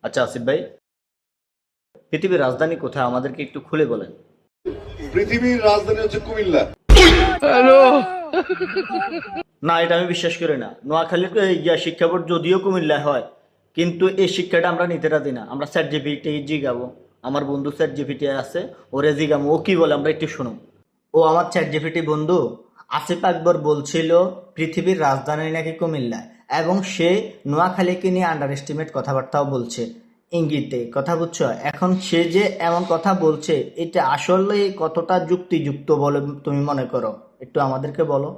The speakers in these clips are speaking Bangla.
আচ্ছা আসিফ ভাই, পৃথিবীর রাজধানী কোথায় আমাদেরকে একটু খুলে বলেন। পৃথিবীর রাজধানী হচ্ছে কুমিল্লা। না, এটা আমি বিশ্বাস করি না। নোয়াখালীর শিক্ষা বোর্ড যদিও কুমিল্লায় হয়, কিন্তু এই শিক্ষাটা আমরা নিতে রাজি না। আমরা স্যার জিপিটি জিগাবো, আমার বন্ধু স্যার জিপিটি আছে, ওরে জিগাবো, ও কি বলে আমরা একটু শুনুন। ও আমার চ্যাট জিপিটি বন্ধু, আসিফ আকবর বলছিল পৃথিবীর রাজধানী নাকি কুমিল্লা, এবং সে নোয়াখালীকে নিয়ে আন্ডার এস্টিমেট কথাবার্তাও বলছে, ইঙ্গিতে কথা বুঝছো। এখন সে যে এমন কথা বলছে, এটা আসলে কতটা যুক্তিযুক্ত বলে তুমি মনে করো, একটু আমাদেরকে বলো।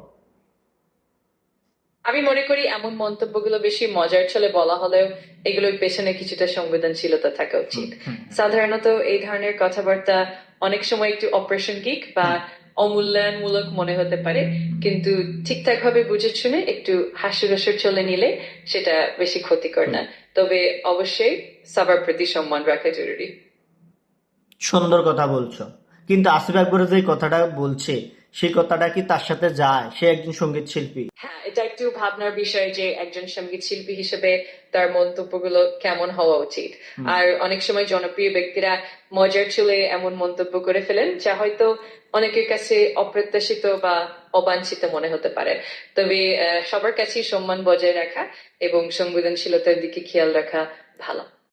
আমি মনে করি এমন মন্তব্যগুলো বেশি মজার ছলে বলা হলেও এগুলোর পেছনে কিছুটা সংবেদনশীলতা থাকা উচিত। সাধারণত এই ধরনের কথাবার্তা অনেক সময় একটু অপ্রাসঙ্গিক বা অমূল্যায়নমূলক মনে হতে পারে, কিন্তু ঠিকঠাক ভাবে বুঝে শুনে একটু হাস্যরসের চলে নিলে সেটা বেশি ক্ষতিকর না। তবে অবশ্যই সবার প্রতি সম্মান রাখা জরুরি। সুন্দর কথা বলছো, কিন্তু আসিফ আকবরের যে কথাটা বলছে, সেই কথাটা কি তার সাথে যায়? সে একজন সঙ্গীত শিল্পী। হ্যাঁ, এটা একটু ভাবনার বিষয় যে একজন সঙ্গীত শিল্পী হিসেবে তার মন্তব্যগুলো কেমন হওয়া উচিত। আর অনেক সময় জনপ্রিয় ব্যক্তিরা মজার ছলে এমন মন্তব্য করে ফেলেন যা হয়তো অনেকের কাছে অপ্রত্যাশিত বা অবাঞ্ছিত মনে হতে পারে। তবে সবার কাছেই সম্মান বজায় রাখা এবং সংবেদনশীলতার দিকে খেয়াল রাখা ভালো।